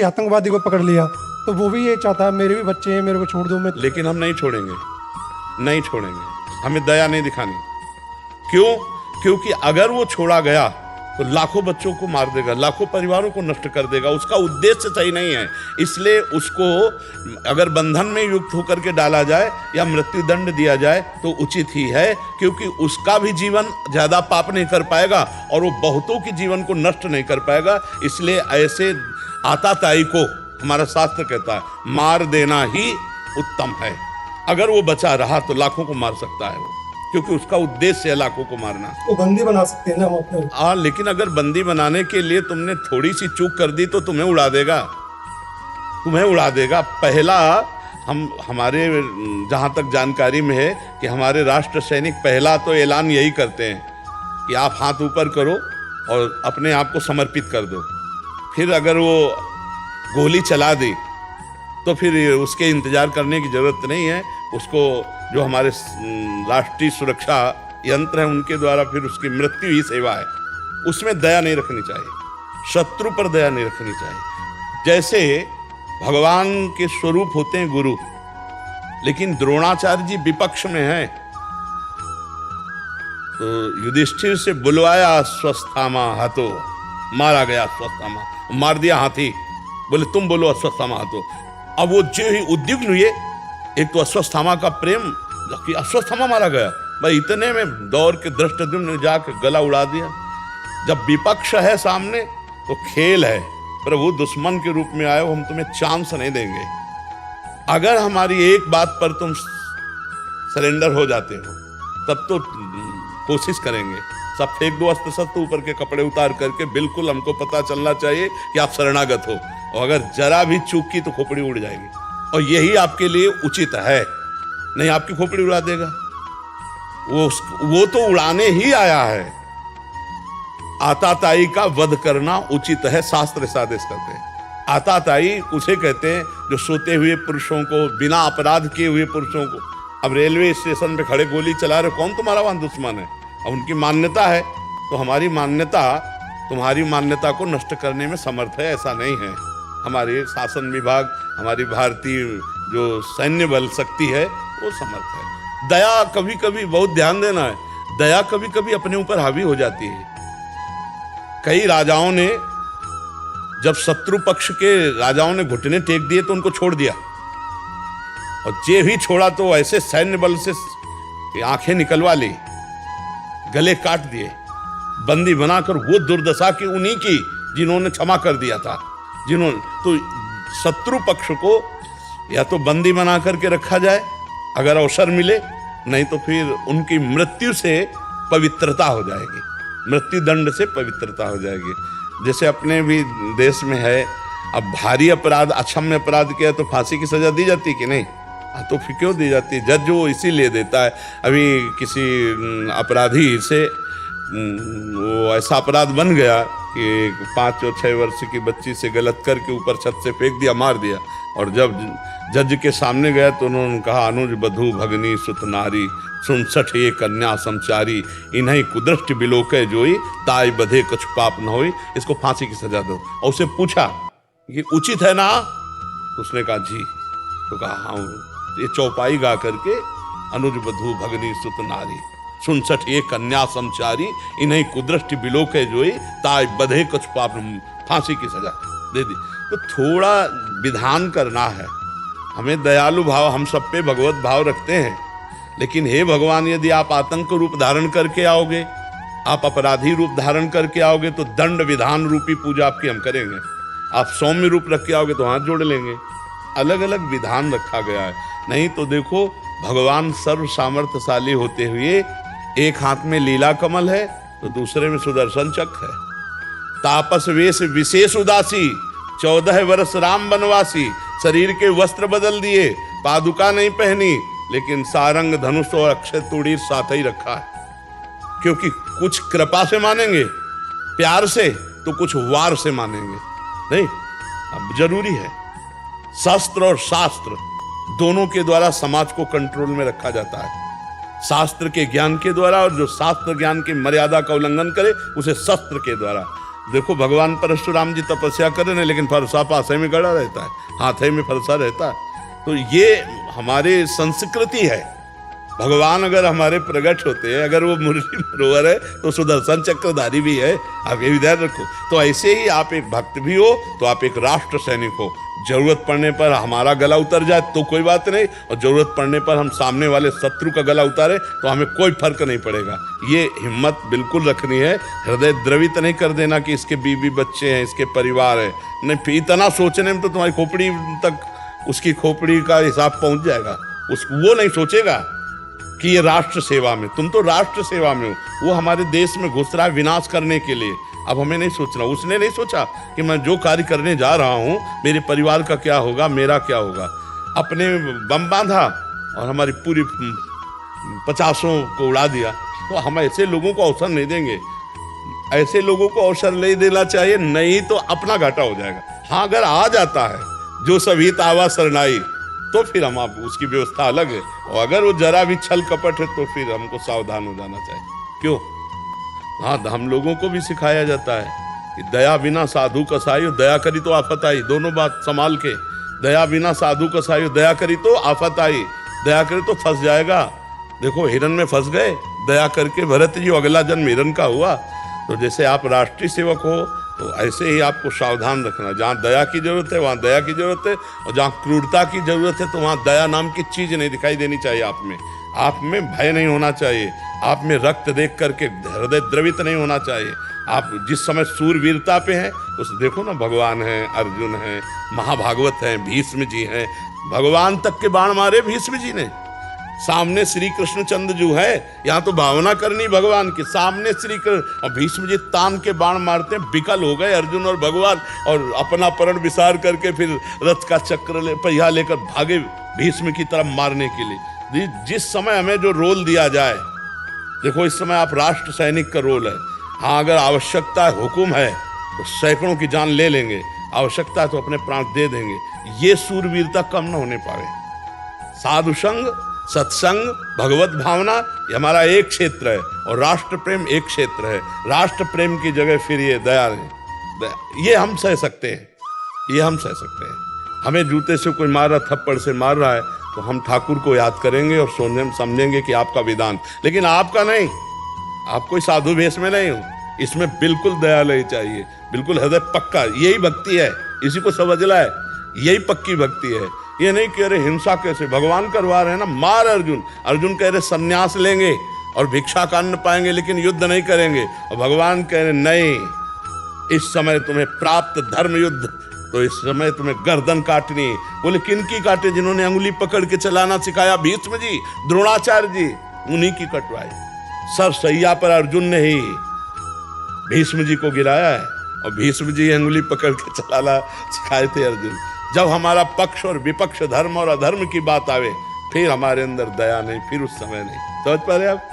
आतंकवादी को पकड़ लिया तो वो भी ये चाहता है मेरे भी बच्चे हैं, मेरे को छोड़ दो। मैं लेकिन हम नहीं छोड़ेंगे, नहीं छोड़ेंगे, हमें दया नहीं दिखानी। क्यों? क्योंकि अगर वो छोड़ा गया तो लाखों बच्चों को मार देगा, लाखों परिवारों को नष्ट कर देगा। उसका उद्देश्य सही नहीं है, इसलिए उसको अगर बंधन में युक्त होकर के डाला जाए या मृत्यु दंड दिया जाए तो उचित ही है, क्योंकि उसका भी जीवन ज्यादा पाप नहीं कर पाएगा और वो बहुतों के जीवन को नष्ट नहीं कर पाएगा। इसलिए ऐसे आताताई को हमारा शास्त्र कहता है मार देना ही उत्तम है। अगर वो बचा रहा तो लाखों को मार सकता है वो, क्योंकि उसका उद्देश्य है लाखों को मारना। वो बंदी बना सकते हैं ना हम अपने। हाँ, लेकिन अगर बंदी बनाने के लिए तुमने थोड़ी सी चूक कर दी तो तुम्हें उड़ा देगा, तुम्हें उड़ा देगा। पहला हमारे जहाँ तक जानकारी में है कि हमारे राष्ट्र सैनिक पहला तो ऐलान यही करते हैं कि आप हाथ ऊपर करो और अपने आप को समर्पित कर दो। फिर अगर वो गोली चला दी तो फिर उसके इंतजार करने की जरूरत नहीं है। उसको जो हमारे राष्ट्रीय सुरक्षा यंत्र हैं उनके द्वारा फिर उसकी मृत्यु ही सेवा है। उसमें दया नहीं रखनी चाहिए, शत्रु पर दया नहीं रखनी चाहिए। जैसे भगवान के स्वरूप होते हैं गुरु, लेकिन द्रोणाचार्य जी विपक्ष में हैं, तो युधिष्ठिर से बुलवाया अश्वत्थामा हाथो, मारा गया अश्वत्थामा, मार दिया हाथी। बोले तुम बोलो अश्वत्थामा हाथो। अब वो जो ही उद्विग्न हुए, एक तो अश्वत्थामा का प्रेम कि अश्वत्थामा मारा गया, भाई इतने में दौड़ के धृष्टद्युम्न ने जाकर गला उड़ा दिया। जब विपक्ष है सामने तो खेल है, प्रभु दुश्मन के रूप में आए हो, हम तुम्हें चांस नहीं देंगे। अगर हमारी एक बात पर तुम सरेंडर हो जाते हो तब तो कोशिश करेंगे, सब फेंक दो अस्त्र शस्त्र, ऊपर के कपड़े उतार करके, बिल्कुल हमको पता चलना चाहिए कि आप शरणागत हो। और अगर जरा भी चूक की तो खोपड़ी उड़ जाएगी, और यही आपके लिए उचित है। नहीं आपकी खोपड़ी उड़ा देगा, वो तो उड़ाने ही आया है। आताताई का वध करना उचित है, शास्त्र ऐसा आदेश करते हैं। आताताई उसे कहते हैं जो सोते हुए पुरुषों को, बिना अपराध किए हुए पुरुषों को, अब रेलवे स्टेशन पे खड़े गोली चला रहे, कौन तुम्हारा वहां दुश्मन है? अब उनकी मान्यता है तो हमारी मान्यता तुम्हारी मान्यता को नष्ट करने में समर्थ है, ऐसा नहीं है। हमारे शासन विभाग, हमारी भारतीय जो सैन्य बल शक्ति है वो समर्थ है। दया कभी कभी, बहुत ध्यान देना है, दया कभी कभी अपने ऊपर हावी हो जाती है। कई राजाओं ने, जब शत्रु पक्ष के राजाओं ने घुटने टेक दिए तो उनको छोड़ दिया, और जे भी छोड़ा तो ऐसे सैन्य बल से आंखें निकलवा ली, गले काट दिए, बंदी बनाकर। वो दुर्दशा की उन्हीं की जिन्होंने क्षमा कर दिया था, जिन्होंने। तो शत्रु पक्ष को या तो बंदी बना करके रखा जाए अगर अवसर मिले, नहीं तो फिर उनकी मृत्यु से पवित्रता हो जाएगी, मृत्यु दंड से पवित्रता हो जाएगी। जैसे अपने भी देश में है, अब भारी अपराध, अक्षम्य अपराध किया तो फांसी की सजा दी जाती कि नहीं? तो फिर क्यों दी जाती है? जज वो इसीलिए देता है। अभी किसी अपराधी से वो ऐसा अपराध बन गया कि 5 और 6 वर्ष की बच्ची से गलत करके ऊपर छत से फेंक दिया, मार दिया। और जब जज के सामने गया तो उन्होंने कहा, अनुज बधू भगनी सुत नारी, 67 ये कन्या समचारी, इन्हीं कुदृष्टि बिलोके जोई, ताई बधे कुछ पाप न होई, इसको फांसी की सजा दो। और उसे पूछा कि उचित है ना? तो उसने कहा जी। तो कहा हाँ, ये चौपाई गा करके, अनुज बधू भगनी सुत नारी, 67 ये कन्या समचारी, इन्हीं कुदृष्टि बिलोके जोई, ताई बधे कुछ पाप, फांसी की सजा दे दी। तो थोड़ा विधान करना है हमें। दयालु भाव, हम सब पे भगवत भाव रखते हैं, लेकिन हे भगवान, यदि आप आतंक रूप धारण करके आओगे, आप अपराधी रूप धारण करके आओगे, तो दंड विधान रूपी पूजा आपकी हम करेंगे। आप सौम्य रूप रख के आओगे तो हाथ जोड़ लेंगे। अलग अलग विधान रखा गया है। नहीं तो देखो, भगवान सर्व सामर्थ्यशाली होते हुए एक हाथ में लीला कमल है तो दूसरे में सुदर्शन चक्र है। तापस वेश विशेष उदासी, 14 वर्ष राम बनवासी, शरीर के वस्त्र बदल दिए, पादुका नहीं पहनी, लेकिन सारंग धनुष और अक्षय तूड़ीर साथ ही रखा है। क्योंकि कुछ कृपा से मानेंगे, प्यार से, तो कुछ वार से मानेंगे। नहीं, अब जरूरी है शस्त्र और शास्त्र दोनों के द्वारा समाज को कंट्रोल में रखा जाता है। शास्त्र के ज्ञान के द्वारा, और जो शास्त्र ज्ञान की मर्यादा का उल्लंघन करे उसे शस्त्र के द्वारा। देखो भगवान परशुराम जी तपस्या करें ना, लेकिन फरसा पासे में गड़ा रहता है, हाथे में फरसा रहता है। तो ये हमारे संस्कृति है। भगवान अगर हमारे प्रकट होते हैं, अगर वो मुरली मरोवर है तो सुदर्शन चक्रधारी भी है, आप ये भी ध्यान रखो। तो ऐसे ही आप एक भक्त भी हो तो आप एक राष्ट्र सैनिक हो। जरूरत पड़ने पर हमारा गला उतर जाए तो कोई बात नहीं, और जरूरत पड़ने पर हम सामने वाले शत्रु का गला उतारे तो हमें कोई फर्क नहीं पड़ेगा। ये हिम्मत बिल्कुल रखनी है, हृदय द्रवित नहीं कर देना कि इसके बीवी बच्चे हैं, इसके परिवार है। नहीं, फिर इतना सोचने में तो तुम्हारी खोपड़ी तक, उसकी खोपड़ी का हिसाब पहुंच जाएगा। वो नहीं सोचेगा कि ये राष्ट्र सेवा में, तुम तो राष्ट्र सेवा में हो। वो हमारे देश में घुस रहा है विनाश करने के लिए। अब हमें नहीं सोचना, उसने नहीं सोचा कि मैं जो कार्य करने जा रहा हूँ मेरे परिवार का क्या होगा, मेरा क्या होगा। अपने बम बांधा और हमारी पूरी 50 को उड़ा दिया। तो हम ऐसे लोगों को अवसर नहीं देंगे, ऐसे लोगों को अवसर नहीं देना चाहिए, नहीं तो अपना घाटा हो जाएगा। हाँ, अगर आ जाता है जो सभी तावा शरणाई तो फिर हम आप उसकी व्यवस्था अलग है, और अगर वो जरा भी छल कपट है तो फिर हमको सावधान हो जाना चाहिए। क्यों? हाँ, हम लोगों को भी सिखाया जाता है कि दया बिना साधु कसाई, दया करी तो आफत आई। दोनों बात संभाल के, दया बिना साधु कसाई, दया करी तो आफत आई, दया करी तो फंस जाएगा। देखो हिरन में फंस गए, दया करके भरत जी अगला जन्म हिरन का हुआ। तो जैसे आप राष्ट्रीय सेवक हो तो ऐसे ही आपको सावधान रखना। जहाँ दया की जरूरत है वहाँ दया की जरूरत है, और जहाँ क्रूरता की जरूरत है तो वहाँ दया नाम की चीज नहीं दिखाई देनी चाहिए आप में। आप में भय नहीं होना चाहिए, आप में रक्त देख करके हृदय द्रवित नहीं होना चाहिए। आप जिस समय सूरवीरता पे हैं उस देखो ना, भगवान हैं, अर्जुन हैं, महाभागवत हैं, भीष्म जी हैं, भगवान तक के बाण मारे भीष्म जी ने। सामने श्री कृष्ण चंद्र जो है, यहाँ तो भावना करनी भगवान की, सामने श्री कृष्ण, और भीष्म जी तान के बाण मारते हैं, विकल हो गए अर्जुन और भगवान, और अपना परण विसार करके फिर रथ का चक्र पहिया लेकर भागे भीष्म की तरफ मारने के लिए। जिस समय हमें जो रोल दिया जाए, देखो इस समय आप राष्ट्र सैनिक का रोल है। हाँ, अगर आवश्यकता है, हुक्म है तो सैकड़ों की जान ले लेंगे, आवश्यकता है तो अपने प्राण दे देंगे। ये सूरवीरता कम न होने पावे। साधु संग, सत्संग, भगवत भावना, ये हमारा एक क्षेत्र है, और राष्ट्र प्रेम एक क्षेत्र है। राष्ट्र प्रेम की जगह फिर ये दया नहीं, ये हम सह सकते हैं, ये हम सह सकते हैं। हमें जूते से कोई मार रहा, थप्पड़ से मार रहा है तो हम ठाकुर को याद करेंगे और समझेंगे कि आपका विधान, लेकिन आपका नहीं। आप कोई साधु वेश में नहीं हो, इसमें बिल्कुल दया नहीं चाहिए, बिल्कुल हृदय पक्का। यही भक्ति है, इसी को समझना है, यही पक्की भक्ति है। ये नहीं कह रहे हिंसा कैसे, भगवान करवा रहे हैं ना, मार अर्जुन। अर्जुन कह रहे संन्यास लेंगे और भिक्षा का अन्न पाएंगे लेकिन युद्ध नहीं करेंगे, और भगवान कह रहे नहीं, इस समय तुम्हें प्राप्त धर्म युद्ध, तो इस समय तुम्हें गर्दन काटनी। बोले किनकी काटे? जिन्होंने अंगुली पकड़ के चलाना सिखाया, भीष्म जी, द्रोणाचार्य जी, उन्हीं की कटवाई। सर सैया पर अर्जुन ने ही भीष्म जी को गिराया है, और भीष्म जी अंगुली पकड़ के चलाना सिखाए थे अर्जुन। जब हमारा पक्ष और विपक्ष, धर्म और अधर्म की बात आवे, फिर हमारे अंदर दया नहीं, फिर उस समय नहीं। समझ पा रहे आप?